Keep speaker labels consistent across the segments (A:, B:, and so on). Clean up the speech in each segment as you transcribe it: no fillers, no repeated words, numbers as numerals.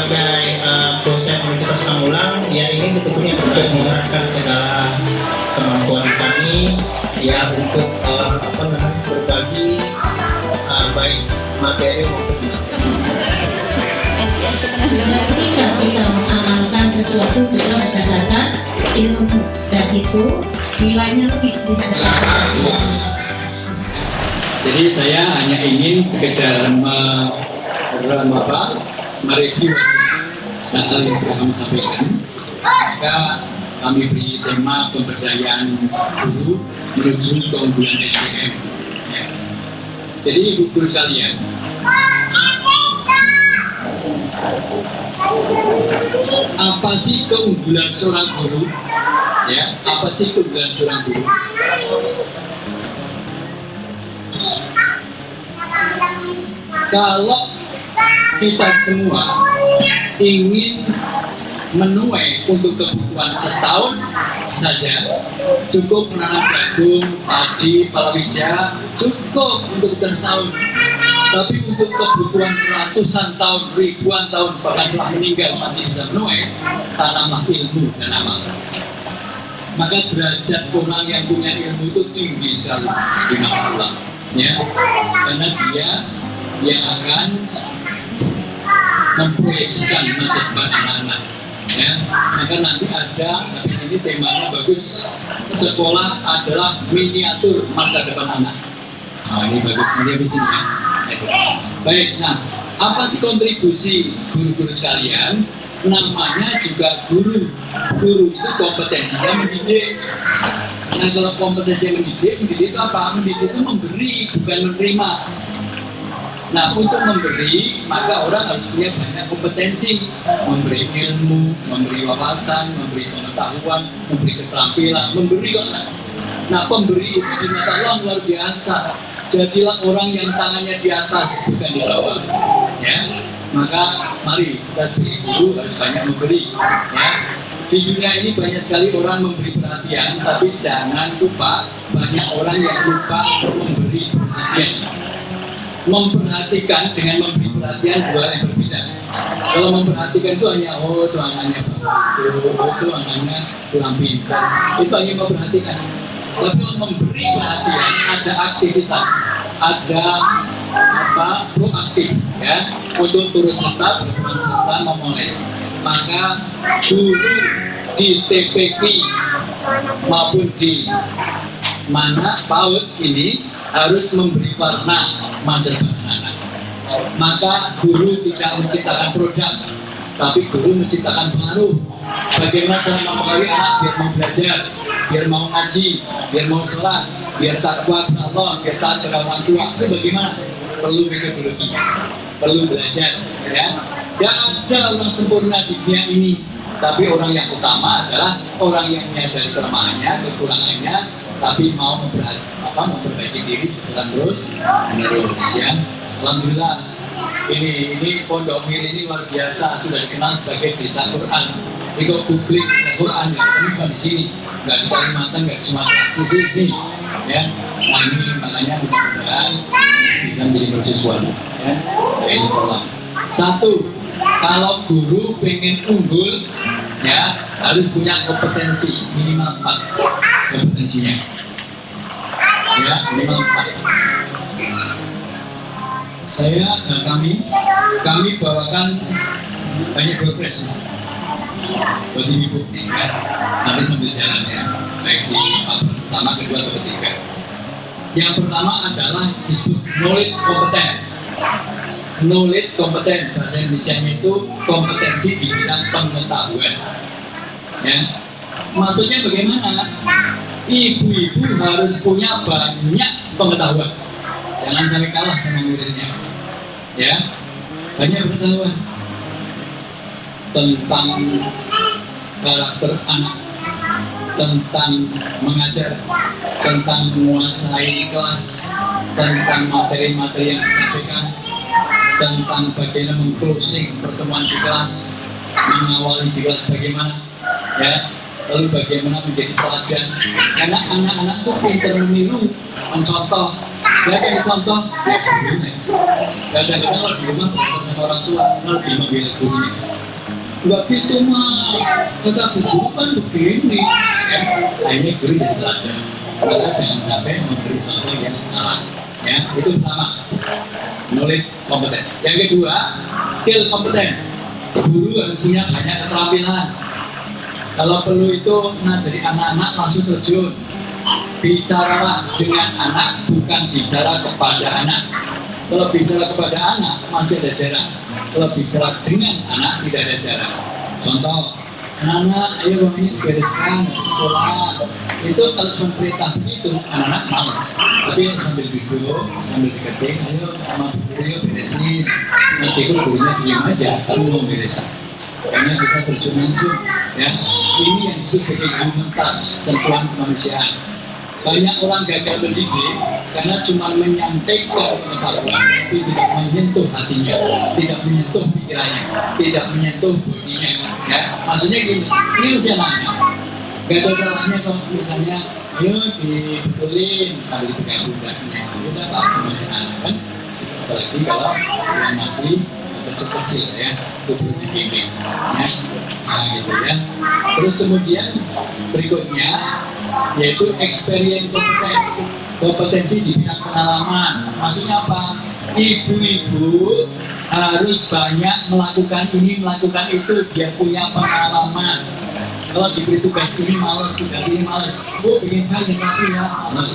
A: sebagai dosen Universitas Pamulang, dia ingin sebetulnya untuk mengerahkan segala kemampuan kami ya untuk berbagi baik materi maupun
B: ketika kita mengamalkan sesuatu kita berdasarkan ilmu dan itu nilainya lebih daripada
C: Jadi saya hanya ingin sekedar mereview hal yang telah kami sampaikan. Maka kami beri tema pemberdayaan guru menuju keunggulan SDM. Ya. Jadi ibu guru sekalian, apa sih keunggulan seorang guru? Ya, apa sih keunggulan seorang guru? Kalau kita semua ingin menuai untuk kebutuhan setahun saja, cukup menanam jagung, padi, palawija, cukup untuk setahun. Tapi untuk kebutuhan ratusan tahun, ribuan tahun, bahkan setelah meninggal masih bisa menuai, tanamlah ilmu dan amal. Maka derajat orang yang punya ilmu itu tinggi sekali di mata Allah, ya, karena dia yang akan memproyeksikan masa depan anak-anak. Ya, maka nanti ada habis ini temanya bagus, sekolah adalah miniatur masa depan anak. Nah, ini bagus, nanti habis ini ya. Baik, nah apa sih kontribusi guru-guru sekalian? Namanya juga guru. Guru itu kompetensinya mendidik. Nah kalau kompetensinya mendidik itu apa? Mendidik itu memberi, bukan menerima. Nah untuk memberi, maka orang harus punya banyak kompetensi. Memberi ilmu, memberi wawasan, memberi pengetahuan, memberi keterampilan, memberi kok. Nah pemberi itu di mata Allah luar biasa. Jadilah orang yang tangannya di atas, bukan di bawah. Ya, maka mari kita sebagai guru harus banyak memberi. Ya. Di dunia ini banyak sekali orang memberi perhatian, tapi jangan lupa banyak orang yang lupa memberi perhatian. Memperhatikan dengan memberi perhatian dua yang berbeda. Kalau memperhatikan itu hanya itu anaknya itu anaknya kurang pintar, itu hanya memperhatikan. Tapi kalau memberi perhatian ada aktivitas, ada proaktif ya untuk turut serta berperan serta memoles. Maka guru di TPQ maupun di mana PAUD ini harus memberi warna masa depan anak. Maka guru tidak menciptakan produk, tapi guru menciptakan pengaruh. Bagaimana cara mempengaruhi anak biar mau belajar, biar mau ngaji, biar mau sholat, biar takwa kepada Allah, biar taat kepada orang tua. Itu bagaimana? Perlu metodologi, perlu belajar. Ya, tidak ada orang sempurna di dunia ini. Tapi orang yang utama adalah orang yang menyadari kelemahannya, kekurangannya, tapi mau memperbaiki diri jalan terus menerus. Ya, alhamdulillah. Ini Pondok Mir ini luar biasa, sudah dikenal sebagai desa Quran. Ini kok publik desa Quran ya, ini bukan di sini, nggak di Kalimantan, nggak di Sumatera, di sini. Ya, nah ini makanya mudah-mudahan bisa menjadi mercusuar. Ya, nah, ini salah. Satu, kalau guru pengen unggul, ya harus punya kompetensi minimal 4 kompetensinya. Ya, minimal 4. Kami bawakan banyak progres buat ibu ya. Nanti sambil jalan ya, baik di pertama, kedua, atau ketiga. Yang pertama adalah disebut knowledge kompeten. Knowledge kompeten bahasa Indonesia-nya itu kompetensi di bidang pengetahuan. Ya, maksudnya bagaimana? Ibu-ibu harus punya banyak pengetahuan. Jangan sampai kalah sama muridnya. Ya, banyak pengetahuan tentang karakter anak, tentang mengajar, tentang menguasai kelas, tentang materi-materi yang disampaikan, tentang bagaimana meng-closing pertemuan di kelas, mengawali di kelas bagaimana, ya, lalu bagaimana menjadi teladan. Karena anak-anak itu pintar meniru, mencontoh. Saya pengen contoh, kadang-kadang kalau di rumah berantem sama orang tua, lebih membela gurunya. nggak gitu mah, kata guru kan begini. Akhirnya guru jadi pelajar. Maka jangan sampai memberi contoh yang salah. Ya, itu pertama, knowledge kompeten. Yang kedua, skill kompeten. Guru harus punya banyak keterampilan. Kalau perlu itu ngajari anak-anak langsung terjun. Bicaralah dengan anak, bukan bicara kepada anak. Kalau bicara kepada anak masih ada jarak. Kalau bicara dengan anak tidak ada jarak. Contoh, anak, ayo ini bereskan sekolah. Itu kalau cuma perintah begitu, anak-anak males. Tapi sambil duduk, sambil diketik, ayo sama guru beresin. Meskipun gurunya diam aja, kamu mau beresin. Karena kita terjun langsung, ya. Ini yang disebut sebagai human touch, sentuhan kemanusiaan. Banyak orang gagal mendidik karena cuma menyampaikan pengetahuan, tapi tidak menyentuh hatinya, tidak menyentuh pikirannya, tidak menyentuh bodinya. Ya, maksudnya gini, ini usia anak. Gak ada salahnya kalau misalnya, ayo dibetulin sambil dipegang budaknya, udah apa masih anak kan? Apalagi kalau yang masih kecil-kecil ya, tubuh dibimbing. Ya, nah gitu ya. Terus kemudian berikutnya yaitu experience kompetensi di bidang pengalaman. Maksudnya apa? Ibu-ibu harus banyak melakukan ini, melakukan itu, dia punya pengalaman. Kalau diberi tugas ini malas, tugas ini malas. Bu, bikin hal yang rapi ya, malas.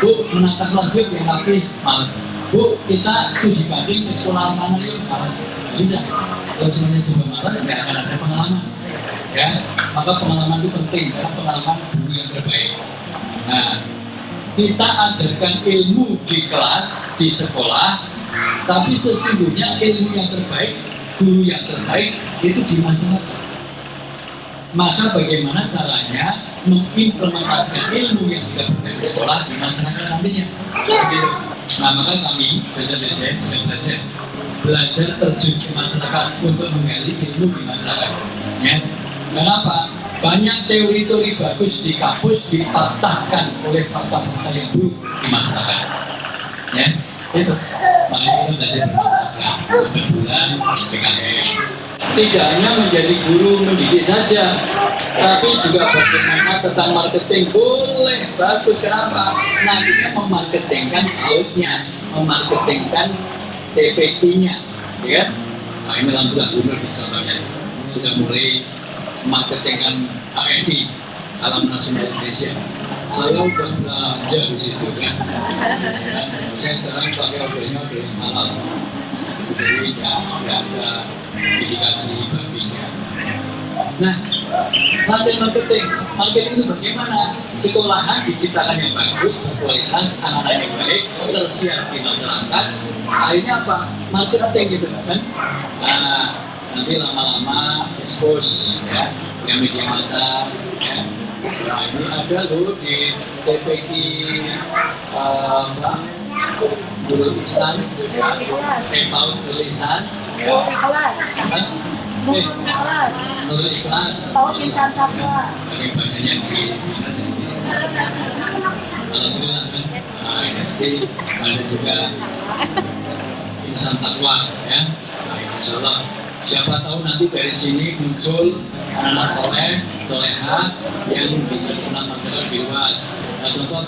C: Bu, menatap klasik yang rapi, malas. Bu, kita studi banding ke sekolah mana yuk, malas. Bisa. Kalau semuanya coba malas, nggak akan ada pengalaman. Ya, maka pengalaman itu penting karena pengalaman guru yang terbaik. Nah, kita ajarkan ilmu di kelas, di sekolah, tapi sesungguhnya ilmu yang terbaik, guru yang terbaik itu di masyarakat. Maka bagaimana caranya mengimplementasikan ilmu yang kita belajar di sekolah di masyarakat nantinya? Nah, maka kami dosen-dosen sedang belajar terjun ke masyarakat untuk menggali ilmu di masyarakat. Ya. Kenapa? Banyak teori-teori bagus di kampus dipatahkan oleh fakta-fakta yang buruk di masyarakat. Ya, itu. Makanya kita belajar di masyarakat. Kebetulan PKM. Tidak hanya menjadi guru mendidik saja, tapi juga bagaimana tentang marketing boleh bagus. Kenapa? Nantinya memarketingkan outnya, memarketingkan TPT-nya, ya. Nah, ini alhamdulillah gubernur contohnya sudah mulai memarketingkan ANI, Alam Nasional Indonesia. Saya udah belajar di situ kan. Saya sekarang pakai ordernya dari halal. Jadi tidak ada indikasi babinya. Nah, latihan marketing itu bagaimana? Sekolahan diciptakan yang bagus, berkualitas, anak-anak yang baik, tersiar di masyarakat. Akhirnya apa? Marketing gitu kan. Nah, nanti lama-lama expose ya, yang media massa ya. Nah, ini ada loh di TPQ Nurul Ihsan juga, Paul Nurul Ihsan, Nurul Ikhlas,
D: Paul Insan Satwa.
C: saking banyaknya di alhamdulillah kan. Nah, ini ada juga Insan Takwa ya. Nah, insya Allah siapa tahu nanti dari sini muncul anak soleh, soleha yang bisa mengenal masyarakat lebih luas. Nah, contoh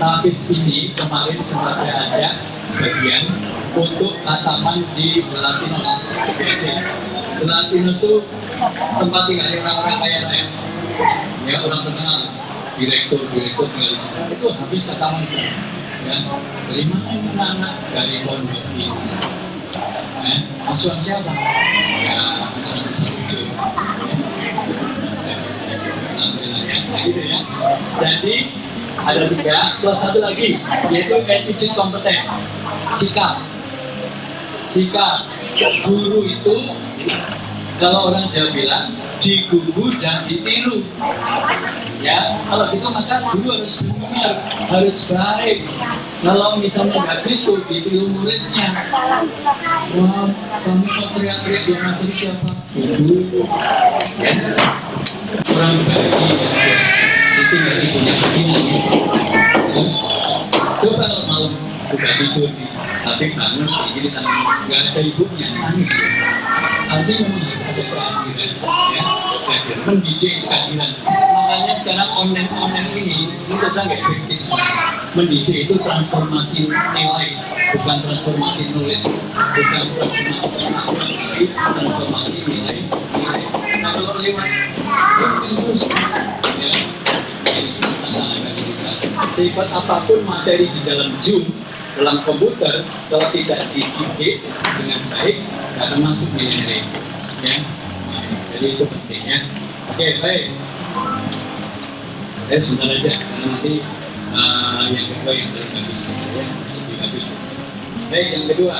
C: Tafis ini kemarin sempat saya ajak sebagian untuk tataman di Latinos. Latinos itu tempat tinggalnya orang-orang kaya raya, ya orang terkenal, direktur tinggal di sana. Itu habis tataman saya. Ya, dari mana anak-anak dari pondok ini? Asuhan siapa? Ya, asuhan besar tujuh. Alhamdulillah ya, gitu ya. Jadi ada 3 plus 1 lagi, yaitu attitude kompeten, sikap. Guru itu kalau orang Jawa bilang diguru dan ditiru. Ya, kalau gitu maka guru harus benar, harus baik. Kalau misalnya nggak gitu, ditiru muridnya. Wah, kamu kok teriak-teriak yang ngajar siapa? Guru. Ya. Orang bagi itu dari punya begini. Coba kalau malam buka tidur nih, tapi bangun sedikit nggak ada ibunya nangis. artinya memang harus ada keadilan, ya, keadilan, mendidik keadilan. Makanya sekarang online ini itu sangat efektif. Mendidik itu transformasi nilai, bukan transformasi knowledge, bukan transformasi pengetahuan, tapi transformasi nilai. Nah kalau lewat terus, ya, ini masalah bagi kita. Sifat apapun materi di dalam Zoom, dalam komputer, kalau tidak dididik dengan baik, tidak akan masuk nilai-nilai. Ya, nah, jadi itu penting ya. Oke, baik. Sebentar aja, karena nanti yang kedua yang paling bagus, ya, lebih bagus. Baik, yang kedua,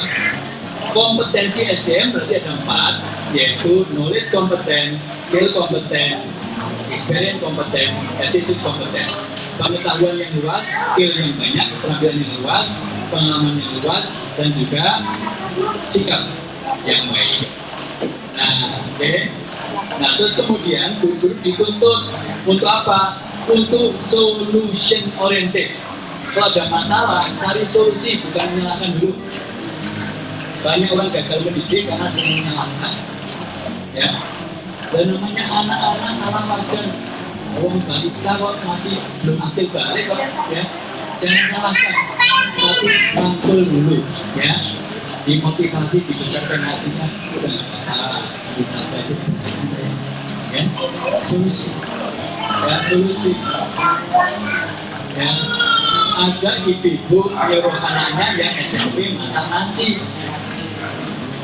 C: kompetensi SDM berarti ada 4, yaitu knowledge kompeten, skill kompeten, experience kompeten, attitude kompeten. Pengetahuan yang luas, skill yang banyak, keterampilan yang luas, pengalaman yang luas, dan juga sikap yang baik. Nah, oke. Nah, terus kemudian guru-guru dituntut untuk apa? Untuk solution oriented. Kalau ada masalah, cari solusi, bukan menyalahkan dulu. Banyak orang gagal mendidik karena sering menyalahkan. Ya. Dan namanya anak-anak salah wajar. Orang balita kok masih belum akil balik kok, ya. Jangan salahkan, tapi rangkul dulu, ya. Dimotivasi, dibesarkan hatinya, udah nggak apa-apa, dicapai itu bersihkan saya, ya. Solusi, ya, solusi, ya. Ada ibu-ibu nyuruh anaknya yang SMP masak nasi.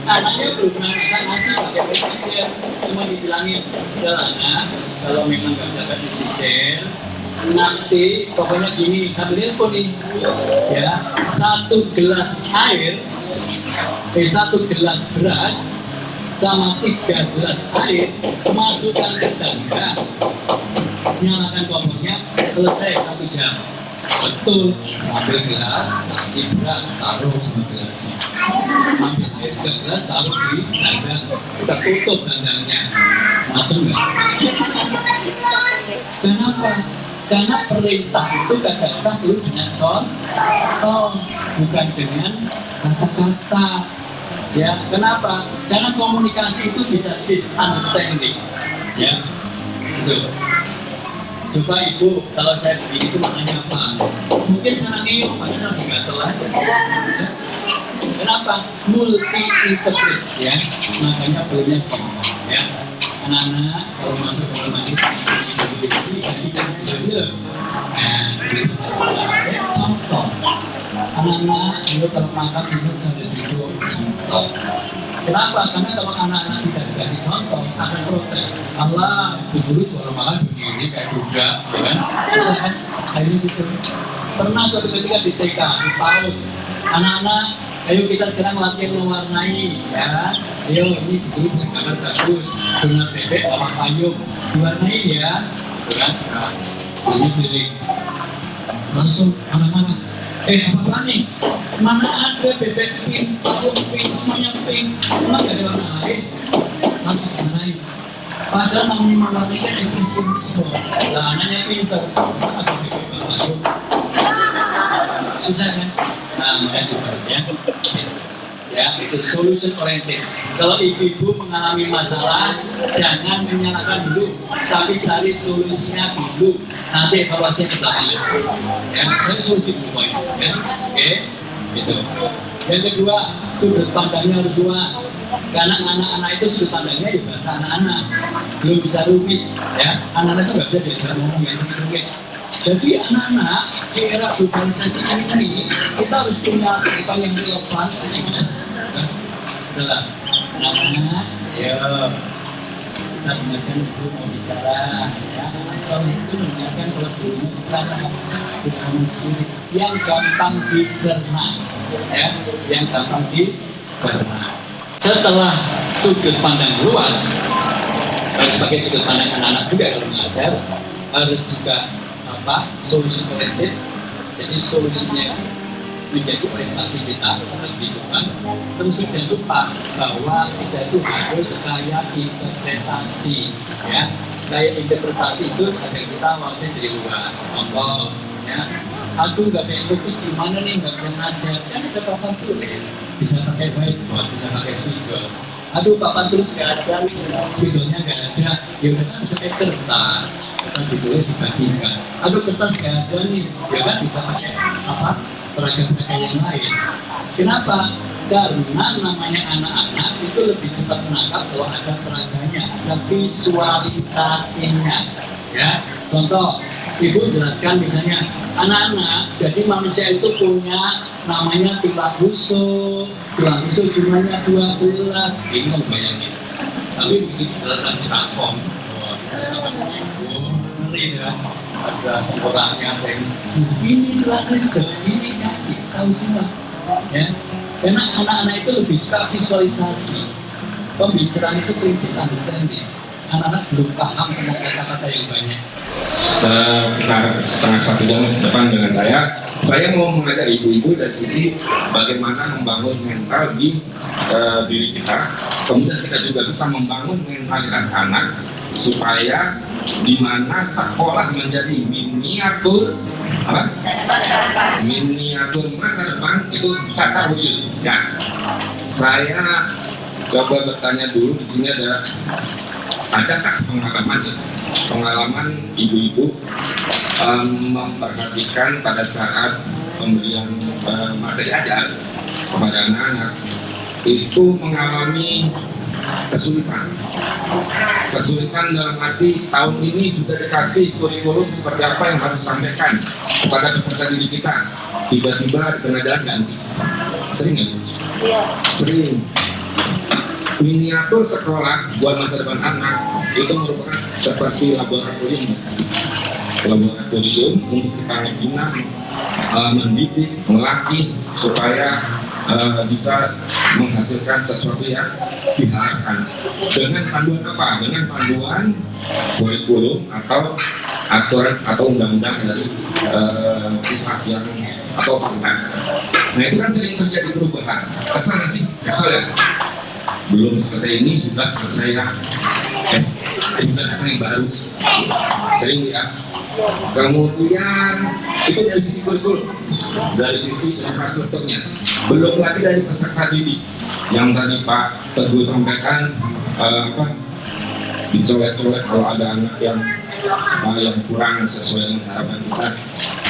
C: Anaknya belum pernah masak nasi pakai mencicil, cuma dibilangin, udah anak, kalau memang nggak dapat dicicil, nanti pokoknya gini, sambil telepon nih, ya, 1 gelas air, 1 gelas beras, sama 3 gelas air, masukkan ke tangga, nyalakan kompornya, selesai 1 jam. Betul, ambil gelas, nasi beras, taruh sama gelasnya. Ambil air 3 gelas, taruh di tangga, kita tutup tangganya. Matang nggak? Kenapa? Karena perintah itu kadang-kadang perlu dengan contoh, bukan dengan kata-kata. Ya, kenapa? Karena komunikasi itu bisa misunderstanding. Ya, betul. Coba ibu, kalau saya begini itu maknanya apa? Mungkin sana ngeyong, pada saat gatel aja. Ya. Kenapa? Multi interpret, ya. Makanya perlunya ya. Anak-anak kalau masuk ke rumah kita, kasih dulu. Nah, seperti saya contoh. Anak-anak dulu kalau makan duduk sambil duduk, contoh. Kenapa? Karena kalau anak-anak tidak dikasih contoh akan protes. Allah, itu dulu suara makan begini kayak kuda, ya kan? Bisa kan? Akhirnya gitu. Pernah suatu ketika di TK, di PAUD, anak-anak, ayo kita sekarang latihan mewarnai, ya kan? Ayo, ini dulu punya gambar bagus, dengan bebek sama payung, diwarnai ya, ya kan? Nah, ini pilih. Langsung anak-anak, apa nih? Mana ada bebek pink, payung pink, semuanya pink, emang gak ada warna lain? Langsung warnai. Padahal namanya mewarnai kan impresionisme. Lah, anaknya pinter, mana ada bebek payung? Susah kan? Nah, makanya coba ya. Ya, itu solution oriented. Kalau ibu-ibu mengalami masalah, jangan menyalahkan dulu, tapi cari solusinya dulu. Nanti evaluasinya kita lihat. Ya, cari solusi dulu, ya. Oke, gitu. Yang kedua, sudut pandangnya harus luas. Karena anak-anak itu sudut pandangnya ya bahasa anak-anak, belum bisa rumit. Ya, anak-anak itu nggak bisa diajar ngomong yang rumit. Jadi anak-anak di era globalisasi ini kita harus punya depan yang relevan, susah. Adalah anak-anak, ya kita dengarkan ibu mau bicara, ya asal itu mendengarkan kalau ibu mau bicara, kita ngomong sendiri, yang gampang dicerna, ya, yang gampang dicerna. Setelah sudut pandang luas, harus pakai sudut pandang anak-anak juga kalau mengajar, harus juga solusi oriented. Jadi solusinya menjadi orientasi kita dalam kehidupan. Terus jangan lupa bahwa kita itu harus kayak interpretasi, ya. Kayak interpretasi itu agar kita wawasannya jadi luas. Contoh, ya. Aku nggak pengen fokus gimana nih, nggak bisa ngajar. Kan kita pakai tulis, bisa pakai whiteboard, bisa pakai spidol. aduh papan tulis nggak ada, videonya nggak ada, ya udah pakai kertas, kita ditulis dibagikan. Aduh kertas nggak ada nih, ya kan bisa pakai apa peraga-peraga yang lain. Kenapa? Karena namanya anak-anak itu lebih cepat menangkap kalau ada peraganya, ada visualisasinya. Ya, contoh, ibu jelaskan misalnya anak-anak, jadi manusia itu punya namanya tulang rusuk jumlahnya 12, ini kan bayangin. Tapi begitu dalam cakong, ngeri ya, ada orangnya ini tulang rusuk, ini kaki, tahu semua, ya. Karena anak-anak itu lebih suka visualisasi, pembicaraan itu sering misunderstanding. Anak-anak belum paham tentang kata-kata yang banyak.
D: Sekitar setengah 1 jam ke depan dengan saya mau mengajak ibu-ibu dari sisi bagaimana membangun mental di diri kita, kemudian kita juga bisa membangun mentalitas anak supaya di mana sekolah menjadi miniatur masa depan itu bisa terwujud. Ya, saya coba bertanya dulu di sini adakah pengalaman ibu-ibu memperhatikan pada saat pemberian materi ajar kepada anak-anak itu mengalami kesulitan dalam arti tahun ini sudah dikasih kurikulum seperti apa yang harus disampaikan kepada peserta didik kita, tiba-tiba di tengah jalan ganti. Sering nggak? Iya. Sering. Miniatur sekolah buat masa depan anak itu merupakan seperti laboratorium untuk kita membina, mendidik, melatih supaya bisa menghasilkan sesuatu yang diharapkan. Dengan panduan apa? Dengan panduan kurikulum atau aturan atau undang-undang dari pihak yang atau fakultas. Nah itu kan sering terjadi perubahan. Kesal nggak sih? Kesal ya? Belum selesai ini sudah selesai ya, sudah datang yang baru, sering ya. Kemudian itu dari sisi kurikulum, dari sisi infrastrukturnya, belum lagi dari peserta didik yang tadi Pak Teguh sampaikan, dicolek-colek kalau ada anak yang kurang sesuai dengan harapan kita,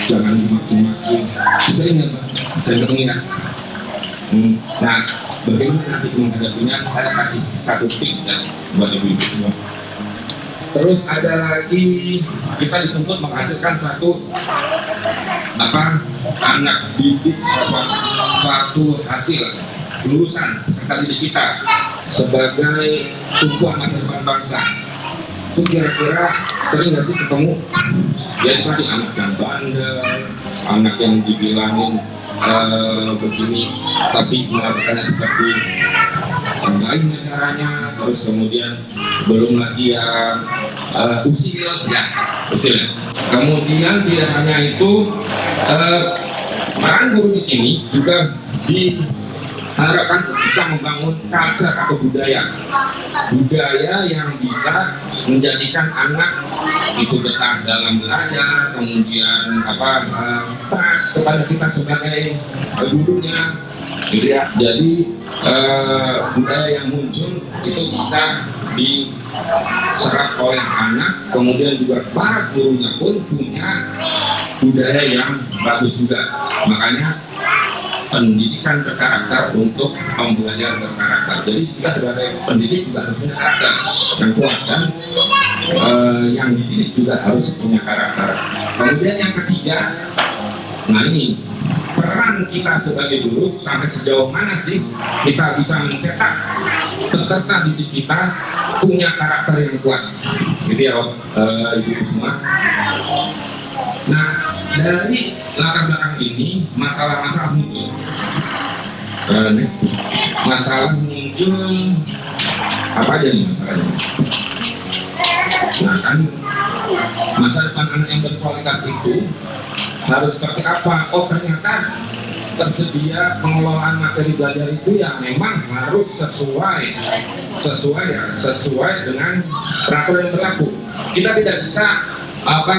D: jangan dimaki-maki. Sering ya Pak, saya ketemu ya. Nah, bagaimana nanti menghadapinya, saya kasih satu tips ya buat ibu-ibu semua. Terus ada lagi, kita dituntut menghasilkan anak didik suatu hasil lulusan peserta didik kita sebagai tumpuan masa depan bangsa. Itu kira-kira sering nggak sih ketemu? Jadi tadi anak yang bandel, anak yang dibilangin begini tapi melakukannya seperti yang lainnya caranya, terus kemudian belum lagi usil. Kemudian tidak hanya itu, peran guru di sini juga diharapkan bisa membangun culture atau budaya yang bisa menjadikan anak itu betah dalam belajar, kemudian trust kepada kita sebagai gurunya, gitu ya. Jadi budaya yang muncul itu bisa diserap oleh anak, kemudian juga para gurunya pun punya budaya yang bagus juga. Makanya pendidikan berkarakter untuk pembelajaran berkarakter. Jadi kita sebagai pendidik juga harus punya karakter yang kuat, dan yang dididik juga harus punya karakter. Kemudian yang ketiga, nah ini peran kita sebagai guru, sampai sejauh mana sih kita bisa mencetak peserta didik kita punya karakter yang kuat, gitu ya ibu semua. Nah, dari latar belakang ini masalah-masalah muncul. Apa aja nih masalahnya? Nah kan, masa depan anak yang berkualitas itu harus seperti apa? Oh ternyata tersedia pengelolaan materi belajar itu ya memang harus sesuai dengan peraturan yang berlaku. Kita tidak bisa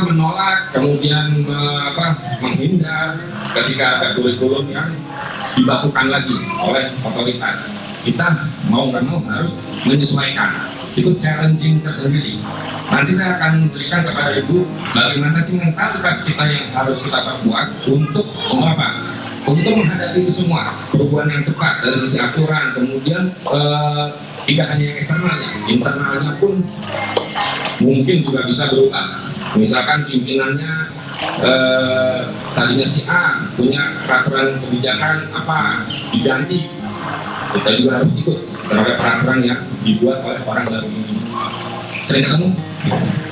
D: menolak, kemudian menghindar ketika ada kurikulum yang dibakukan lagi oleh otoritas. kita mau nggak mau harus menyesuaikan. Itu challenging tersendiri. Nanti saya akan memberikan kepada Ibu bagaimana sih mentalitas kita yang harus kita perkuat untuk apa? Untuk menghadapi itu semua, perubahan yang cepat dari sisi aturan, kemudian tidak hanya yang eksternalnya, internalnya pun mungkin juga bisa berubah. Misalkan pimpinannya tadinya si A punya peraturan kebijakan apa diganti, kita juga harus ikut terhadap peraturan yang dibuat oleh orang baru ini. Sering ketemu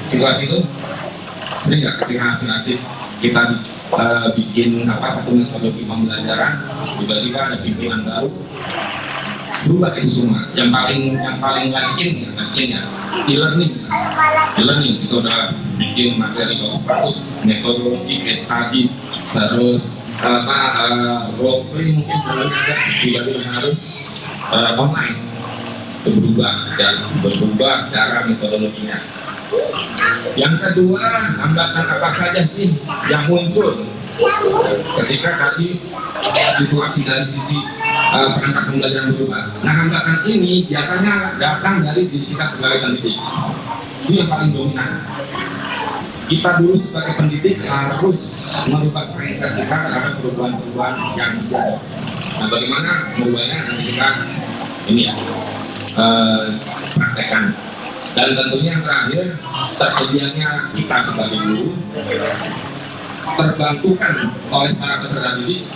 D: situasi itu? Sering nggak ketika hasil kita bikin apa satu metodologi pembelajaran, tiba-tiba ada pimpinan baru, berubah itu semua. Yang paling yakin ya e-learning itu udah bikin materi bagus, metodologi, case study, terus role play mungkin kalau ada tiba-tiba harus online, berubah cara metodologinya. Yang kedua, hambatan apa saja sih yang muncul ketika tadi situasi dari sisi perangkat pembelajaran berubah. Nah, hambatan ini biasanya datang dari diri kita sebagai pendidik. Itu yang paling dominan. Kita dulu sebagai pendidik harus merubah mindset kita terhadap perubahan-perubahan yang ada. Nah, bagaimana merubahnya nanti kita ini ya praktekkan. Dan tentunya yang terakhir, tersedianya kita sebagai guru terbantukan oleh para peserta didik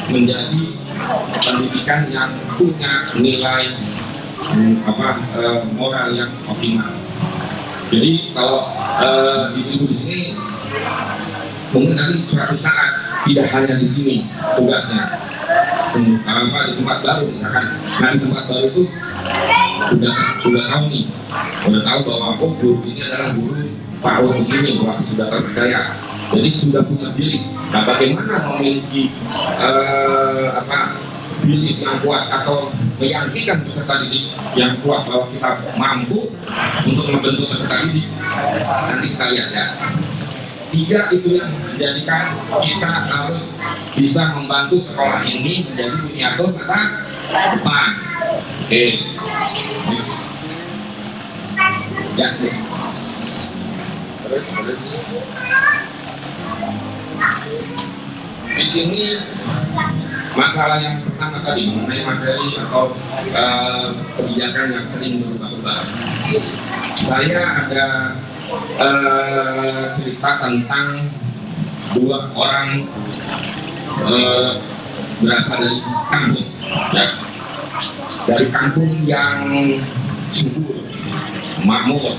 D: menjadi pendidikan yang punya nilai moral yang optimal. Jadi kalau ibu-ibu di sini mungkin nanti suatu saat tidak hanya di sini tugasnya, di tempat baru misalkan. Nah, di tempat baru itu udah tahu bahwa guru ini adalah guru PAUD di sini, bahwa sudah terpercaya. Jadi sudah punya bilik. Nah, bagaimana memiliki bilik yang kuat atau meyakinkan peserta didik yang kuat bahwa kita mampu untuk membentuk peserta didik. Nanti kita lihat ya. 3 itu yang menjadikan kita harus bisa membantu sekolah ini menjadi miniatur masa depan. Oke. Next. Ya. Terus. Di sini masalah yang pertama tadi mengenai materi atau kebijakan yang sering berubah-ubah. Saya ada cerita tentang 2 orang berasal dari kampung, ya, dari kampung yang subur, makmur.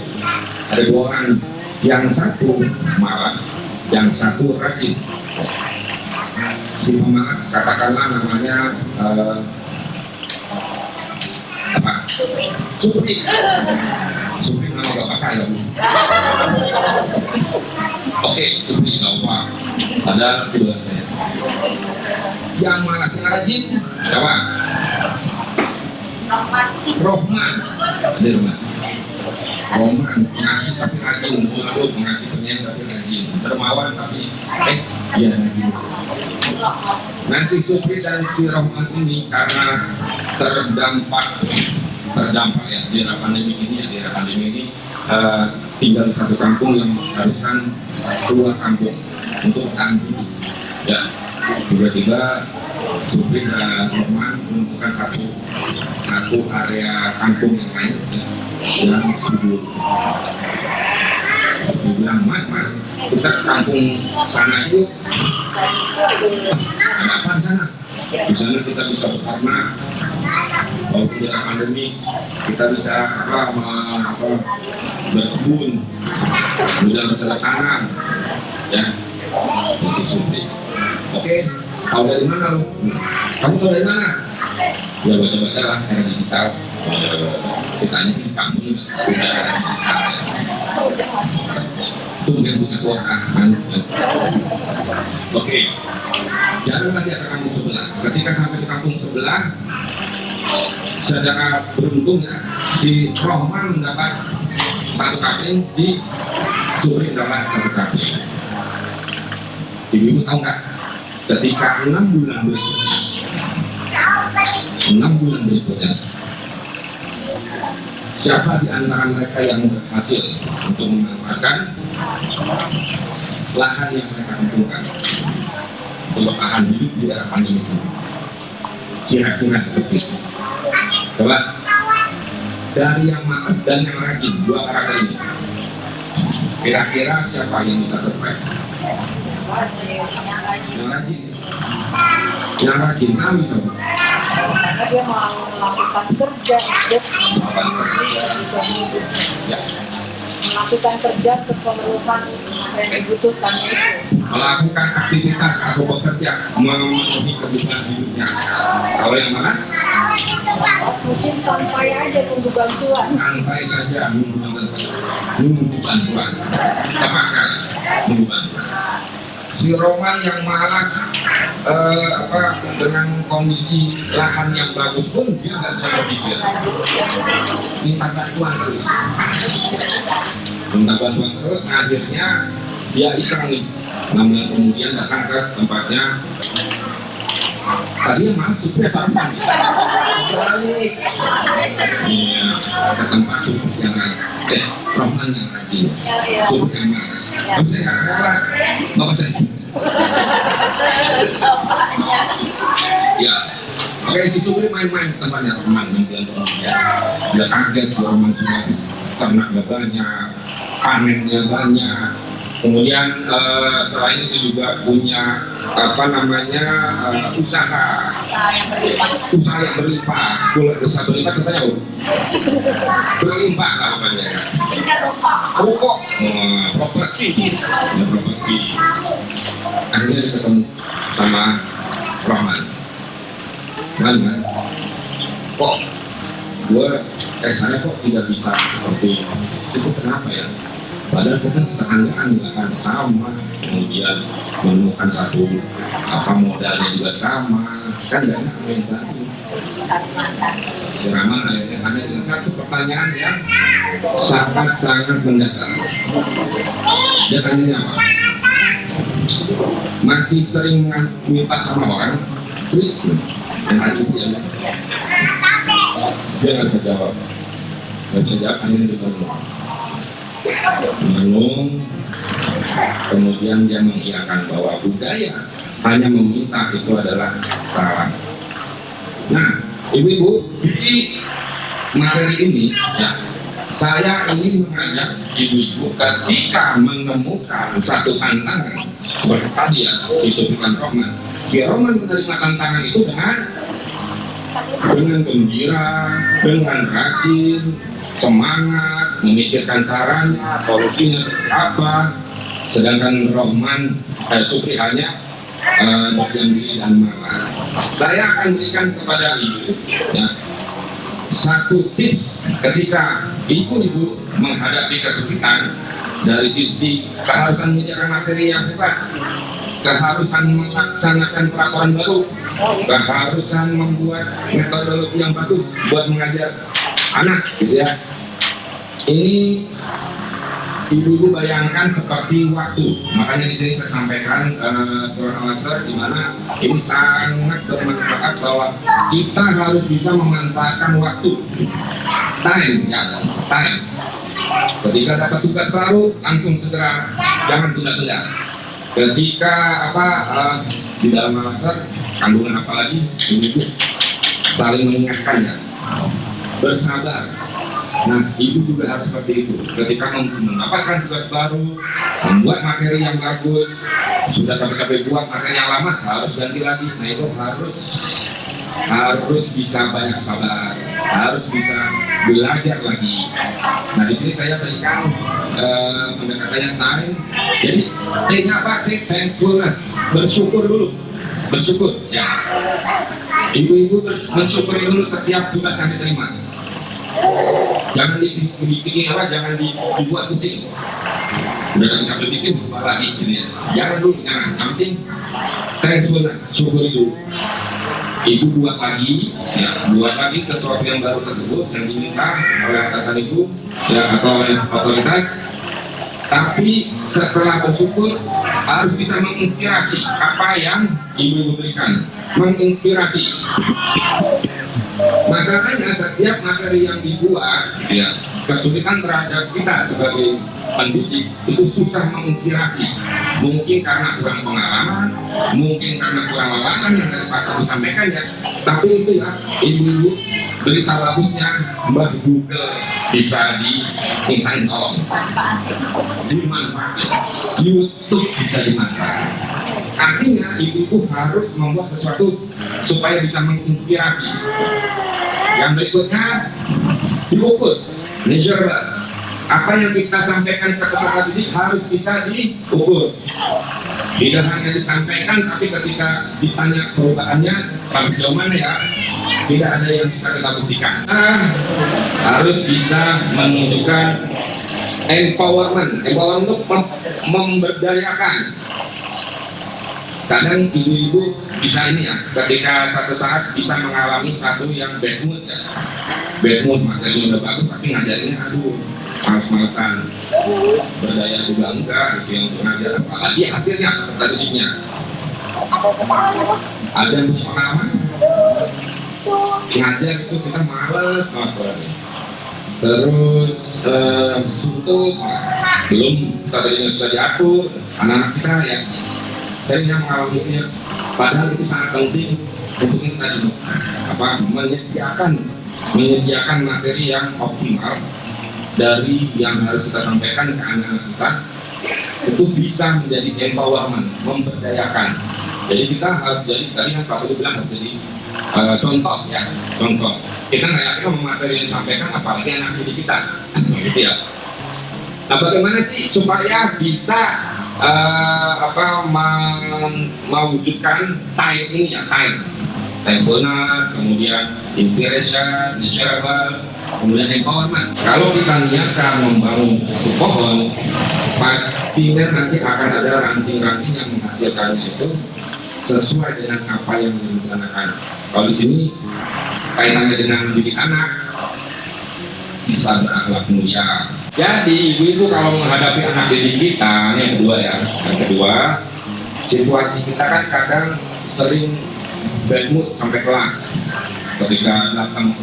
D: Ada 2 orang, yang satu malas, yang satu rajin. Si pemalas katakanlah namanya Supri. Supri nama bapak saya. Oke, Supri apa? Ada kedua saya. Yang malasnya rajin, siapa? Rohman. Ada Rohman, ngasih tapi rajin, ngasih penyayang tapi rajin, dermawan tapi dia rajin. Nah, si Supri dan si Rohman ini karena terdampak ya di era pandemi ini, tinggal di satu kampung yang mengharuskan keluar kampung untuk bertahan hidup. Ya, tiba-tiba Supri dan Rohman menemukan satu area kampung yang lain, ya, yang subur. Supri bilang, "Mat, kita ke kampung sana itu, kenapa di sana? Di sana kita bisa beternak, walaupun di era pandemi kita bisa berkebun, kemudian bercocok tanam, ya." Itu Supri. Oke, tahu dari mana lu? Kamu tahu dari mana? Ya baca-baca lah, era digital. Ceritanya di kampung udah itu mungkin punya keuangan. Oke, jalan lagi ke kampung sebelah. Ketika sampai di kampung sebelah, secara beruntung ya, si Rohman mendapat 1 kapling, di Supri mendapat 1 kapling. Ibu tahu nggak? Ketika 6 bulan berikutnya, 6 bulan berikutnya, siapa di antara mereka yang berhasil untuk memanfaatkan lahan yang mereka tentukan untuk bertahan hidup di era pandemi ini? Kira-kira seperti itu. Coba dari yang malas dan yang rajin, dua karakter ini, kira-kira siapa yang bisa survive? Yang rajin kami sobat.
E: Karena dia mau melakukan kerja,
D: Ya,
E: melakukan kerja untuk pemenuhan yang dibutuhkan itu.
D: melakukan aktivitas atau bekerja memenuhi kebutuhan hidupnya. Kalau yang malas,
E: Mungkin santai aja tunggu bantuan.
D: santai saja nunggu bantuan. Tepat sekali, nunggu bantuan. Si Roman yang malas dengan kondisi lahan yang bagus pun dia nggak bisa berpikir, minta bantuan terus, akhirnya dia iseng nih, 6 bulan kemudian datang ke tempatnya. Tadi masuk ya Pak, balik. Iya, ke tempat supir yang Roman yang rajin, supir yang malas. Kamu saya nggak kalah, bapak saya. Ya, oke, si supir main-main ke tempatnya Roman 6 bulan kemudian. Dia kaget si Roman semua, ternak banyak, panennya banyak. Kemudian selain itu juga punya usaha yang berlimpah. Usaha berlimpah katanya berlimpah lah namanya. Rokok, properti. Akhirnya dia ketemu sama Roman. Mana? Kok saya kok tidak bisa seperti itu, kenapa ya? Padahal kita tetanggaan kan sama, kemudian menemukan satu modalnya juga sama, kan gak enak main bantu. Si Rahman akhirnya hanya dengan satu pertanyaan yang sangat mendasar. Dia tanya apa? Masih sering minta sama orang? Yang ada dia nggak bisa jawab, akhirnya dia menung, kemudian dia mengiyakan bahwa budaya hanya meminta itu adalah salah. Nah, ibu-ibu, di materi ini ya, saya ingin mengajak ibu-ibu ketika menemukan satu tantangan seperti tadi ya, si Roman menerima tantangan itu dengan gembira, dengan rajin, semangat, memikirkan caranya, solusinya seperti apa. Sedangkan Supri hanya berdiam diri dan malas. Saya akan berikan kepada ibu ya, satu tips ketika ibu-ibu menghadapi kesulitan dari sisi keharusan menyediakan materi yang hebat, keharusan melaksanakan peraturan baru, keharusan membuat metodologi yang bagus buat mengajar anak, gitu ya. Ini ibu-ibu bayangkan seperti waktu. Makanya di sini saya sampaikan seorang alasan di mana ini sangat bermanfaat bahwa kita harus bisa memanfaatkan waktu. Time. Ketika dapat tugas baru, langsung segera, jangan tunda-tunda. Ketika di dalam alasan kandungan apalagi, ibu saling mengingatkannya, bersabar. Nah, ibu juga harus seperti itu. Ketika mendapatkan tugas baru, membuat materi yang bagus, sudah capek-capek buat materi yang lama, harus ganti lagi. Nah, itu harus bisa banyak sabar, harus bisa belajar lagi. Nah, di sini saya berikan pendekatannya time. Jadi, T-nya apa? Thankfulness, bersyukur dulu, bersyukur. Ya, ibu-ibu bersyukur dulu setiap tugas yang diterima. Jangan dibikin jangan dibuat pusing. Udah kan capek bikin, lupa lagi gitu ya. Jangan dulu, jangan. Yang penting thankfulness, syukuri dulu. Ibu buat lagi sesuatu yang baru tersebut yang diminta oleh atasan ibu ya, atau oleh otoritas. Tapi setelah bersyukur harus bisa menginspirasi apa yang ibu berikan, menginspirasi. Masalahnya setiap materi yang dibuat, ya, kesulitan terhadap kita sebagai pendidik itu susah menginspirasi. Mungkin karena kurang pengalaman, mungkin karena kurang wawasan yang tadi Pak Teguh sampaikan ya. Tapi itu ya, ibu-ibu, berita bagusnya Mbak Google bisa dimintain tolong, dimanfaatkan. YouTube bisa dimanfaatkan. Artinya ibu-ibu harus membuat sesuatu supaya bisa menginspirasi. Yang berikutnya diukur, measurable. Apa yang kita sampaikan ke peserta didik harus bisa diukur. Tidak hanya disampaikan, tapi ketika ditanya perubahannya sampai sejauh mana ya, tidak ada yang bisa kita buktikan. Harus bisa menunjukkan empowerment. Empowerment itu memberdayakan. Kadang ibu-ibu bisa ini ya, ketika satu saat bisa mengalami satu yang bad mood ya. Bad mood, materinya udah bagus tapi ngajarinnya aduh males-malesan, berdaya juga enggak gitu yang ngajar, apalagi hasilnya peserta didiknya. Ada yang punya pengalaman ngajar itu kita males banget, terus suntuk, belum tadinya sudah diatur anak-anak kita ya. Saya yang mengalami itu ya, padahal itu sangat penting untuk kita tadi menyediakan materi yang optimal dari yang harus kita sampaikan ke anak-anak kita, itu bisa menjadi empowerment, memberdayakan. Jadi kita harus jadi, tadi kan Pak Guru bilang harus jadi contoh ya, contoh. Kita nggak yakin materi yang disampaikan apalagi anak didik kita, gitu ya. Nah, bagaimana sih supaya bisa mewujudkan time ini ya, mindfulness, kemudian inspiration, measurable, kemudian empowerment. Kalau kita niatkan membangun satu pohon, pastinya nanti akan ada ranting-ranting yang menghasilkannya itu sesuai dengan apa yang direncanakan. Kalau di sini kaitannya dengan didik anak, bisa berakhlak mulia. Jadi ibu-ibu kalau menghadapi anak didik kita, yang kedua ya, yang kedua, situasi kita kan kadang sering bad mood sampai kelas. Ketika datang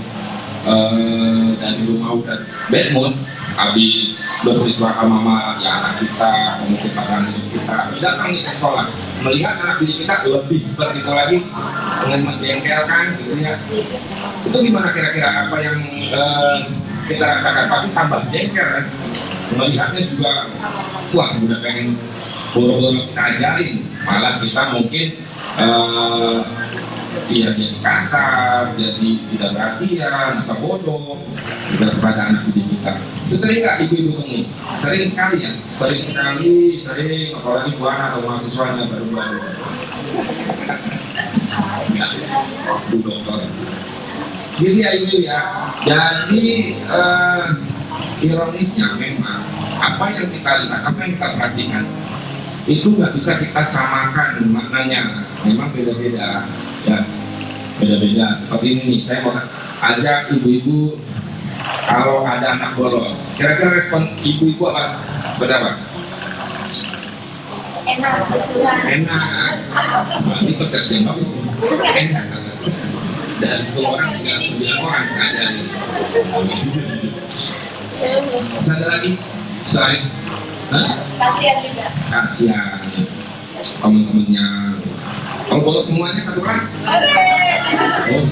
D: dari rumah udah bad mood, habis bersiswa sama mama ya anak kita, mungkin pasangan kita, habis datang ke sekolah, melihat anak didik kita lebih seperti itu lagi dengan menjengkelkan gitu ya. Itu gimana kira-kira apa yang kita rasakan? Pasti tambah jengkel kan, melihatnya juga wah udah pengen boro-boro kita ajarin, malah kita mungkin ya jadi kasar, jadi tidak perhatian, masa bodoh kita kepada anak didik kita. Itu sering nggak ibu-ibu temui? Sering sekali ya, sering sekali, sering, apalagi buah atau mahasiswanya baru-baru Bu dokter. Jadi ya ibu ya, jadi ironisnya memang apa yang kita lihat, apa yang kita perhatikan itu nggak bisa kita samakan maknanya, memang beda-beda ya, beda-beda. Seperti ini, saya mau ajak ibu-ibu kalau ada anak bolos, kira-kira respon ibu-ibu apa? Berapa?
E: Enak.
D: Enak. Nah, ini persepsi yang bagus. Enak. Dari 10 orang juga 9 orang ada nih. Ada lagi selain
E: Kasihan juga.
D: kasihan teman-temannya. Kalau bolos semuanya satu kelas? Oh,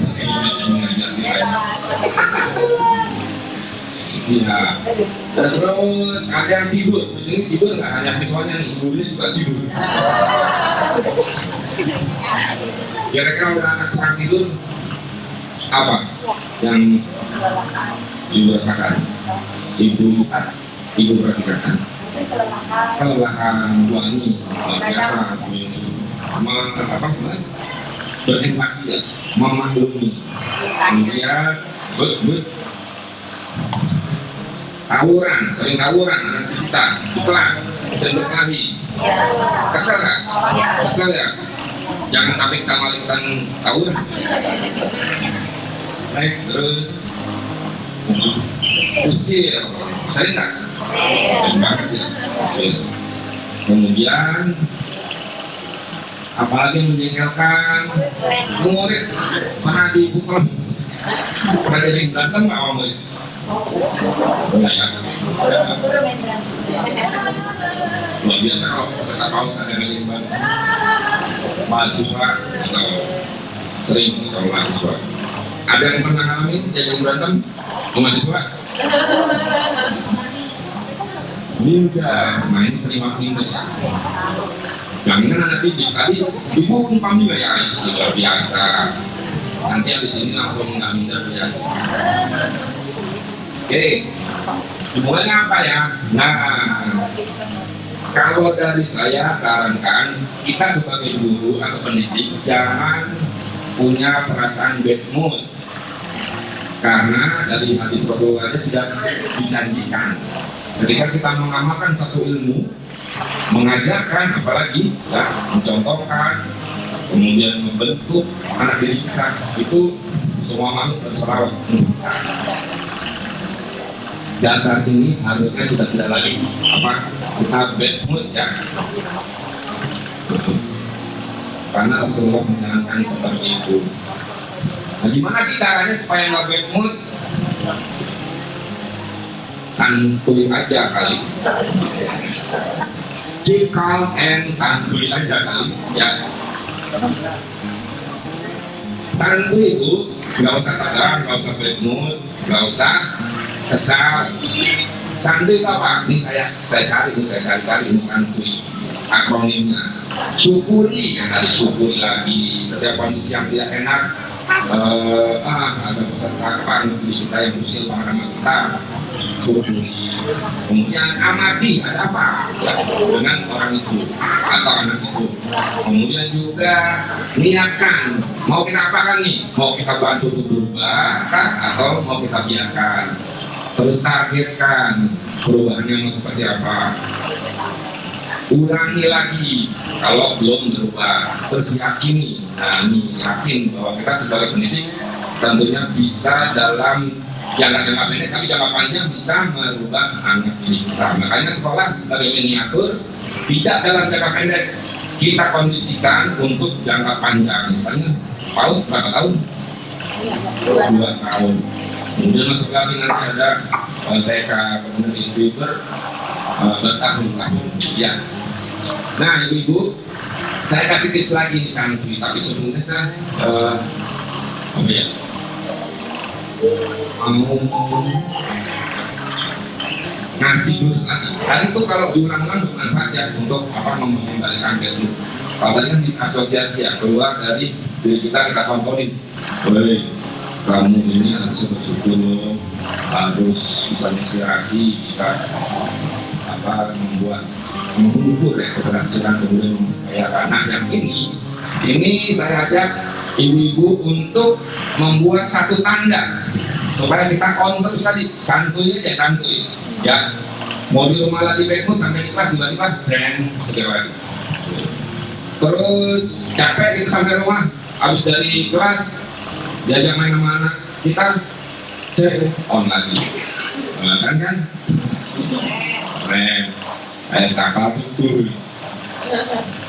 D: mengajar di lain. Iya. Terus ada yang tidur. Di sini tidur nggak hanya siswanya nih, ibunya juga tidur. Kira-kira udah anak kurang tidur apa yang ibu rasakan? Ibu perhatikan. Kelelahan buani biasa berempati ya, memaklumi. Kemudian tawuran, sering tawuran anak kita di kelas, cenderung kali. Kesel nggak? Kesel ya? Jangan sampai kita malah ikutan tawuran. Next, terus usir, sering nggak? Sering banget ya, usir. Kemudian apalagi yang menjengkelkan, murid mana dipukul Pernah jadi berantem nggak kamu? Enggak ya.
E: Guru main berantem.
D: Luar biasa kalau peserta PAUD ada yang berantem. Mahasiswa atau sering kalau mahasiswa. Ada yang pernah ngalamin jadi berantem mahasiswa? Ini udah main sering waktu ya. Jangan anak didik tadi ibu umpam juga ya, luar biasa. Nanti habis ini langsung nggak minder ya. Oke, semuanya apa ya? Nah, kalau dari saya sarankan kita sebagai guru atau pendidik jangan punya perasaan bad mood, karena dari hadis Rasulullah sudah dijanjikan ketika kita mengamalkan satu ilmu, mengajarkan apalagi ya, mencontohkan, kemudian membentuk anak didik kita, itu semua makhluk berselawat. Dasar ini harusnya sudah tidak lagi kita bad mood ya, karena Rasulullah menyarankan seperti itu. Nah, gimana sih caranya supaya nggak bad mood? Santuy aja kali, keep calm and santuy aja kali ya. Santuy itu nggak usah tegang, nggak usah bad mood, nggak usah kesal. Santuy itu apa? Ini saya cari ini santuy akronimnya. Syukuri, yang tadi syukuri lagi setiap kondisi yang tidak enak. Ada peserta negeri kita yang usil pengalaman kita, syukuri. Kemudian amati ada apa ya, dengan orang itu atau anak itu. Kemudian juga niatkan mau kita apakan nih, mau kita bantu untuk berubah atau mau kita biarkan. Terus targetkan perubahannya mau seperti apa. Ulangi lagi kalau belum berubah, terus yakini, yakin bahwa kita sebagai pendidik tentunya bisa dalam jangka pendek, tapi jangka panjang bisa merubah anak didik kita. Makanya sekolah sebagai miniatur tidak dalam jangka pendek, kita kondisikan untuk jangka panjang. Misalnya PAUD berapa tahun? 2 tahun. Kemudian masuk lagi nanti ada TK, kemudian istiber bertahun-tahun ya. Nah ibu-ibu, saya kasih tips lagi di santuy, tapi sebelumnya saya mau ngasih jurus lagi. Hari itu kalau diulang-ulang bermanfaat ya untuk mengembalikan ilmu. Kalau tadi kan disasosiasi ya, keluar dari diri kita tontonin. Boleh, kamu ini harus bersyukur, harus bisa inspirasi, bisa membuat mengukur ya keberhasilan, kemudian kayak anak yang ini saya ajak ibu-ibu untuk membuat satu tanda supaya kita on terus tadi, santuy ya. Mau di rumah lagi bad mood sampai di kelas tiba-tiba jeng segala. Terus capek gitu sampai rumah, habis dari kelas diajak main sama anak kita cek on lagi, kan keren, kayak sakal betul,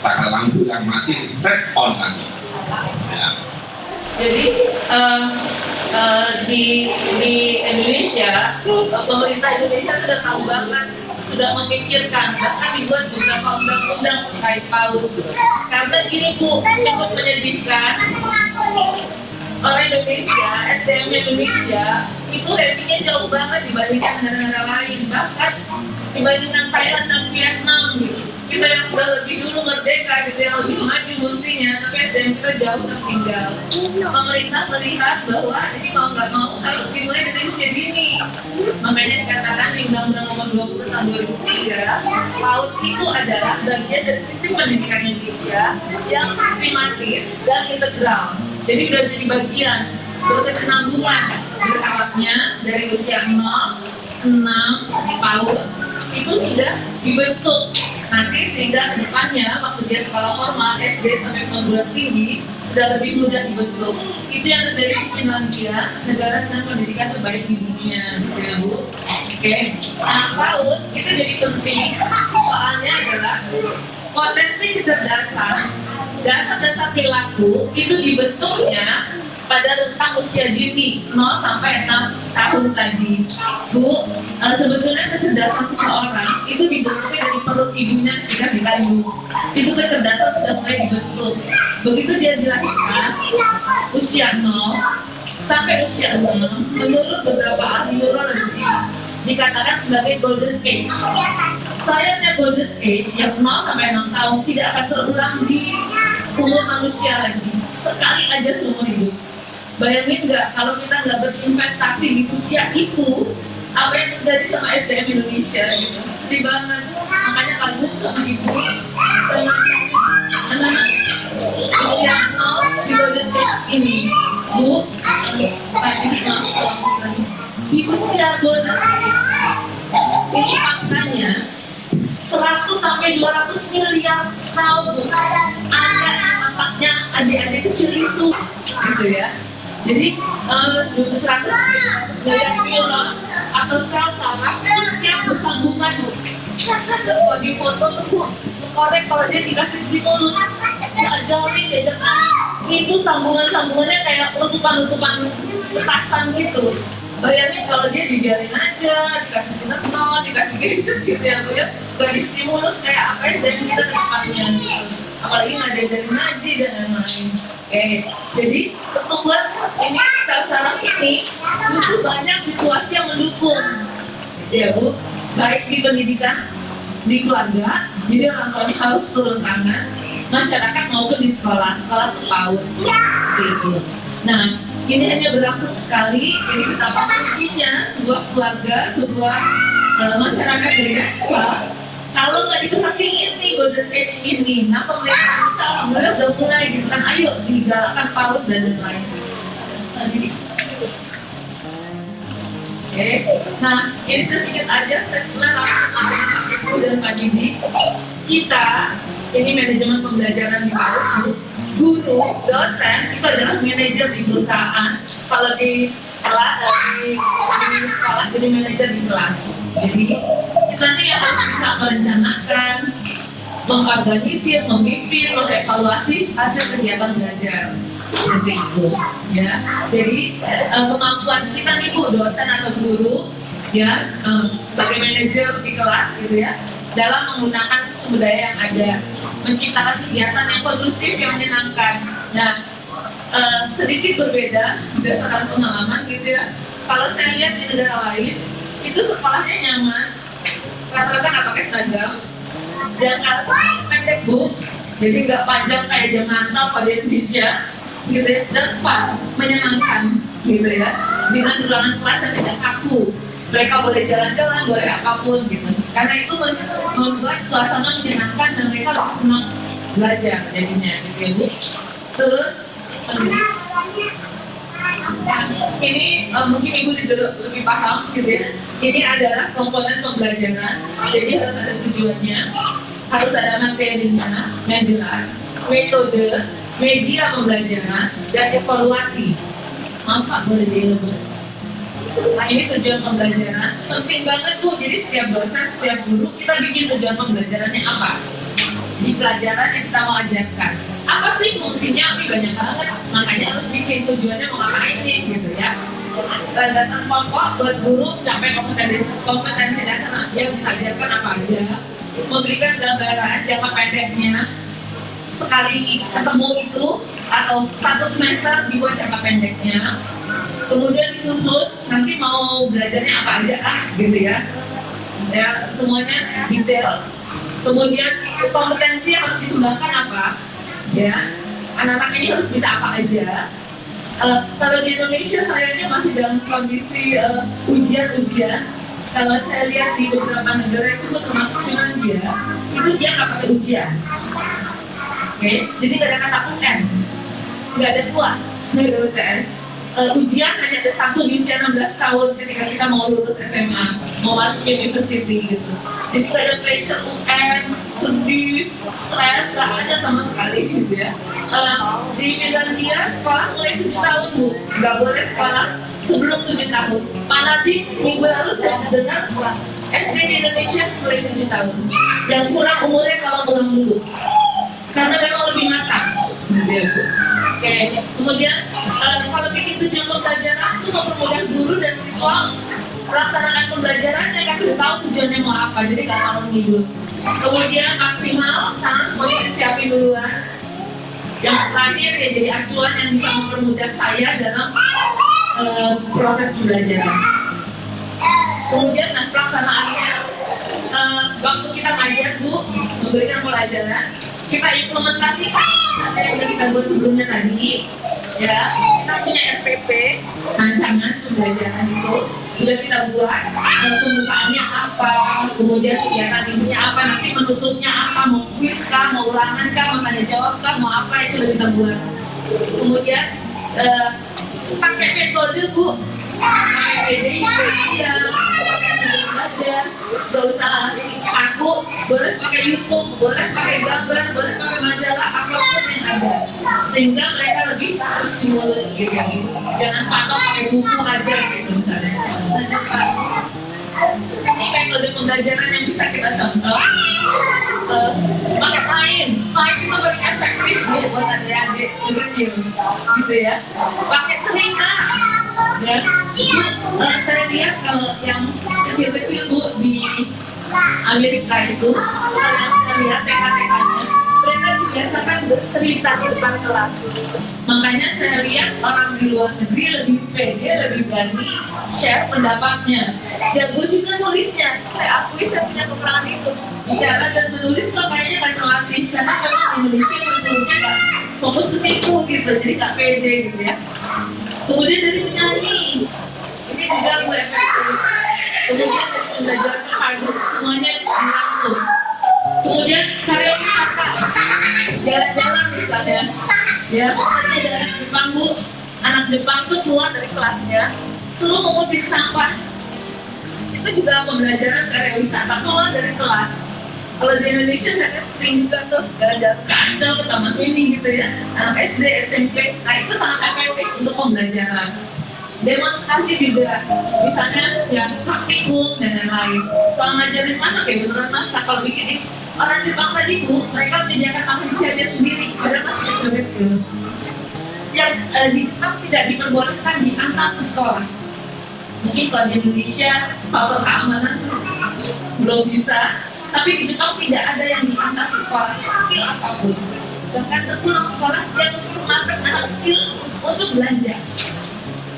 D: sakal lampu yang mati cek on lagi ya.
E: Jadi di Indonesia, pemerintah Indonesia sudah tahu banget, sudah memikirkan, bahkan dibuat beberapa undang-undang terkait PAUD. Karena gini Bu, cukup menyedihkan, orang Indonesia, SDM Indonesia itu ratingnya jauh banget dibandingkan negara-negara lain, bahkan dibandingkan Thailand dan Vietnam gitu. Kita yang sudah lebih dulu merdeka gitu, yang lebih maju mestinya, tapi SDM kita jauh tertinggal. Pemerintah melihat bahwa ini mau nggak mau harus dimulai dari usia dini. Makanya dikatakan di Undang-Undang Nomor 20 Tahun 2003, PAUD itu adalah bagian dari sistem pendidikan Indonesia yang sistematis dan integral. Jadi sudah menjadi bagian berkesinambungan berharapnya dari usia 0, 6, PAUD itu sudah dibentuk nanti sehingga kedepannya waktu dia sekolah formal SD sampai perguruan tinggi sudah lebih mudah dibentuk. Itu yang terjadi di Finlandia, negara dengan pendidikan terbaik di dunia, gitu ya Bu. Oke, nah PAUD itu jadi penting soalnya adalah potensi kecerdasan, dasar-dasar perilaku itu dibentuknya pada rentang usia dini 0 sampai 6 tahun tadi. Bu, sebetulnya kecerdasan seseorang itu dibentuknya dari perut ibunya ketika dikandung. Itu kecerdasan sudah mulai dibentuk. Begitu dia dilahirkan, usia 0 sampai usia 6, menurut beberapa ahli neurologi, dikatakan sebagai golden age. Sayangnya golden age yang 0 sampai 6 tahun tidak akan terulang di umur manusia lagi. Sekali aja seumur hidup. Bayangin nggak kalau kita nggak berinvestasi di usia itu, apa yang terjadi sama SDM Indonesia gitu. Sedih banget. Makanya kagum sama ibu dengan anak-anak usia 0 di golden age ini. Bu, di usia golden age ini faktanya 100 sampai 200 miliar sel ada di otaknya adik-adik kecil itu, gitu ya. Jadi 100 sampai 200 miliar neuron atau sel saraf itu setiap bersambungan, Bu. Kalau di foto tuh korek kalau dia dikasih stimulus, diajarin, itu sambungan-sambungannya kayak letupan-letupan petasan gitu. Bayangin kalau dia dibiarin aja, dikasih sinetron, dikasih gadget gitu ya, Bu ya. Gak distimulus kayak apa ya sedang kita ke depannya gitu. Apalagi nggak diajarin ngaji dan lain-lain. Oke, jadi pertumbuhan ini sel saraf ini butuh banyak situasi yang mendukung, ya Bu. Baik di pendidikan, di keluarga, jadi orang tuanya harus turun tangan, masyarakat maupun di sekolah PAUD, gitu. Nah, ini hanya berlangsung sekali, jadi betapa pentingnya sebuah keluarga, sebuah masyarakat berdesa. Kalau nggak diperhatiin nih golden age ini, nah pemerintah Indonesia alhamdulillah udah mulai gitu kan, ayo digalakkan PAUD dan lain-lain. Oke, nah ini sedikit aja sebenarnya dan Pak Didi. Kita ini manajemen pembelajaran di PAUD, guru, dosen itu adalah manajer di perusahaan. Kalau di sekolah jadi manajer di kelas. Jadi kita nih yang harus bisa merencanakan, mengorganisir, memimpin, mengevaluasi hasil kegiatan belajar. Seperti itu, ya. Jadi kemampuan kita nih Bu, dosen atau guru, ya, sebagai manajer di kelas gitu ya, dalam menggunakan sumber daya yang ada, menciptakan kegiatan yang kondusif, yang menyenangkan. Nah, sedikit berbeda berdasarkan pengalaman gitu ya. Kalau saya lihat di negara lain, itu sekolahnya nyaman, rata-rata nggak pakai seragam, jangkauan pendek Bu, jadi nggak panjang kayak jam mantel pada Indonesia, gitu ya, dan fun, menyenangkan, gitu ya, dengan ruangan kelas yang tidak kaku. Mereka boleh jalan-jalan, boleh apapun gitu. Karena itu membuat suasana menyenangkan dan mereka lebih senang belajar jadinya, gitu ya Bu. Terus ini mungkin Ibu juga lebih paham gitu ya. Ini adalah komponen pembelajaran. Jadi harus ada tujuannya, harus ada materinya yang jelas, metode, media pembelajaran, dan evaluasi. Maaf Pak, boleh dielaborasi. Nah ini tujuan pembelajaran, penting banget Bu. Jadi setiap dosen, setiap guru kita bikin tujuan pembelajarannya apa di pelajaran yang kita mau ajarkan. Apa sih fungsinya? Banyak banget, makanya harus bikin tujuannya mau ngapain nih gitu ya. Landasan pokok buat guru capai kompetensi dasar yang diajarkan apa aja, memberikan gambaran jangka pendeknya, sekali ketemu itu atau satu semester dibuat jangka pendeknya, kemudian disusun nanti mau belajarnya apa aja gitu ya, ya semuanya detail. Kemudian kompetensi yang harus dikembangkan apa, ya anak-anak ini harus bisa apa aja. Kalau di Indonesia sayangnya masih dalam kondisi ujian-ujian. Kalau saya lihat di beberapa negara itu termasuk Finlandia, itu dia nggak pakai ujian. Oke, jadi nggak ada kata UN, nggak ada UAS, nggak ada UTS. Ujian hanya ada satu di usia 16 tahun ketika kita mau lulus SMA, mau masuk university gitu. Jadi nggak ada pressure UN, sedih, stres, nggak ada sama sekali gitu ya. Di Finlandia sekolah mulai 7 tahun Bu, nggak boleh sekolah sebelum 7 tahun. Nanti minggu lalu saya dengar SD di Indonesia mulai 7 tahun. Yang kurang umurnya kalau pulang dulu, karena memang lebih matang gitu ya Bu. Oke, kemudian kalau bikin tujuan pembelajaran itu mempermudah guru dan siswa melaksanakan pembelajarannya kan udah tahu tujuannya mau apa, jadi nggak malu ngidul. Kemudian maksimal karena semuanya disiapin duluan. Yang terakhir ya jadi acuan yang bisa mempermudah saya dalam proses pembelajaran. Kemudian pelaksanaannya waktu kita ngajar Bu memberikan pelajaran, kita implementasikan apa yang sudah kita buat sebelumnya tadi. Ya, kita punya RPP, rancangan pembelajaran itu sudah kita buat, pembukaannya apa, kemudian kegiatan intinya apa, nanti menutupnya apa, mau kuis kah, mau ulangan kah, mau tanya jawab kah, mau apa, itu sudah kita buat. Kemudian pakai metode Bu, pakai PDI, ya, pakai sendiri belajar, gak usah aku, boleh pakai YouTube, boleh pakai gambar, boleh pakai majalah, apapun yang ada, sehingga mereka lebih terstimulus gitu. Jangan patok pakai buku aja gitu misalnya. Ini metode pembelajaran yang bisa kita contoh. Pakai main itu paling efektif buat adik-adik kecil, gitu ya. Pakai cerita. Ya, saya lihat kalau yang kecil-kecil Bu di Amerika itu, saya lihat TK-TK-nya, mereka dibiasakan bercerita di depan kelas. Makanya saya lihat orang di luar negeri lebih pede, lebih berani share pendapatnya. Jago juga nulisnya. Saya akui saya punya kekurangan itu. Bicara dan menulis kok kayaknya nggak terlatih, karena memang Indonesia sebelumnya nggak fokus ke situ gitu, jadi nggak pede gitu ya. Kemudian dari menyanyi, ini juga gue efektif. Kemudian dari pembelajaran padu, semuanya dirangkum. Kemudian karya wisata, jalan-jalan misalnya, ya misalnya jalan Jepang Bu, anak Jepang tuh keluar dari kelasnya, suruh mengutin sampah. Itu juga pembelajaran karya wisata, keluar dari kelas. Kalau di Indonesia saya sering juga tuh jalan-jalan ke Ancol, ke Taman Mini gitu ya, anak SD, SMP, nah itu sangat efektif untuk pembelajaran. Demonstrasi juga, misalnya ya praktikum dan lain-lain. Kalau ngajarin masak ya beneran masak. Kalau bikin orang Jepang tadi Bu, mereka menyediakan makan siangnya sendiri, padahal masih kecil-kecil. Yang di Jepang tidak diperbolehkan diantar ke sekolah. Mungkin kalau di Indonesia faktor keamanan belum bisa. Tapi di Jepang tidak ada yang diantar ke sekolah sekecil apapun. Bahkan sepulang sekolah dia harus memakan anak kecil untuk belanja.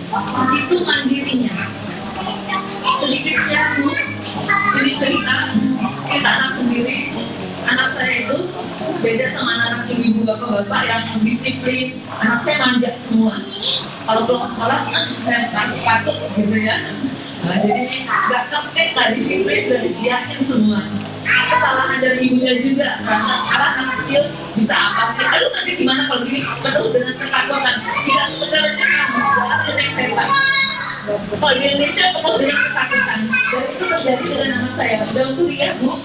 E: Begitu mandirinya. Sedikit share Bu, ini cerita anak sendiri. Anak saya itu beda sama anak ibu bapak-bapak yang disiplin. Anak saya manjat semua. Kalau pulang sekolah, lempar sepatu gitu ya. Nah, jadi nggak kepek, nggak disiplin, udah disediain semua. Kesalahan dari ibunya juga, karena anak kecil bisa apa sih? Aduh nanti gimana kalau gini? Penuh dengan ketakutan. Tidak sekedar ada yang hebat. Kalau di Indonesia penuh dengan ketakutan. Dan itu terjadi dengan anak saya. Udah kuliah Bu.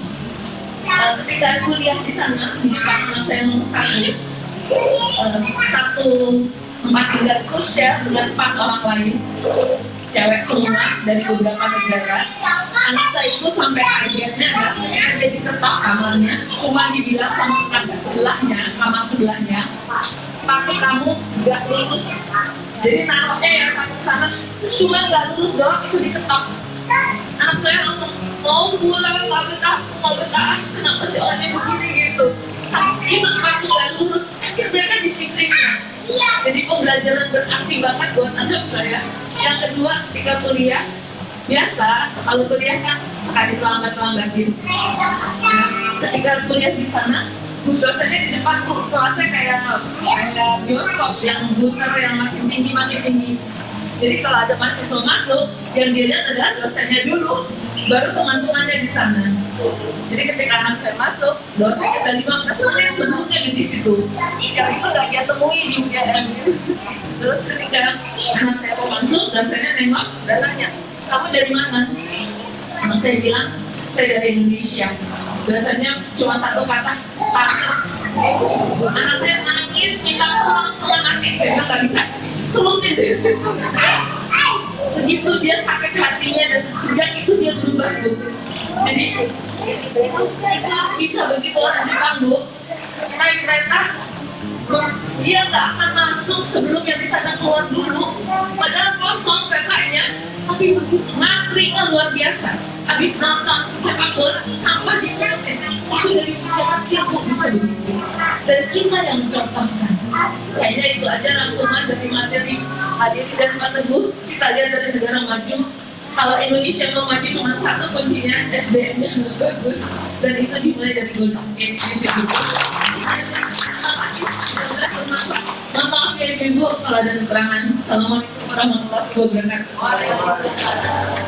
E: Ketika kuliah di sana, di Jepang saya memesan satu tempat tinggal itu share dengan 4 orang lain. Cewek semua dari beberapa negara. Anak saya itu sampai akhirnya jadi tetap kamarnya, cuma dibilang sama tetangga sebelahnya, kamar sebelahnya, sepatu kamu gak lulus. Jadi naruhnya ya satu sana, cuma gak lulus doang itu diketok. Anak saya langsung mau pulang, mau betah, kenapa sih orangnya begini gitu. Itu sepatu gak lulus, akhirnya mereka disiplinnya. Jadi pembelajaran berarti banget buat anak saya. Yang kedua, ketika kuliah, biasa kalau kuliah kan sekali terlambat-lambatin. Nah, ketika kuliah di sana, dosennya di depan kelasnya kayak bioskop yang muter yang makin tinggi. Jadi kalau ada mahasiswa masuk, yang dia lihat adalah dosennya dulu, baru teman-temannya di sana. Jadi ketika anak saya masuk, dosennya ada 15 menit sebelumnya di situ. Yang itu nggak dia temui di UGM. Terus ketika anak saya mau masuk, dosennya nengok dan nanya, kamu dari mana? Anak saya bilang, saya dari Indonesia. Dosennya cuma satu kata, panas. Anak saya nangis, minta pulang sama anak saya bilang nggak bisa. Terusin di situ. Segitu dia sakit hatinya dan sejak itu dia berubah Bu. Jadi bisa begitu orang Jepang Bu, naik kereta dia nggak akan masuk sebelum yang di sana keluar dulu. Padahal kosong PK-nya, tapi begitu ngakringnya luar biasa. Habis nonton sepak bola, sampah di perutnya itu dari usia kecil kok bisa begitu. Dan kita yang mencontohkan. Kayaknya itu aja rangkuman dari materi Hadiri dan Pak Teguh. Kita lihat dari negara maju. Kalau Indonesia mau maju cuma satu kuncinya, SDM-nya harus bagus. Dan itu dimulai dari golden age gitu. Mohon maaf ya Ibu kalau ada kekurangan. Assalamualaikum warahmatullahi wabarakatuh.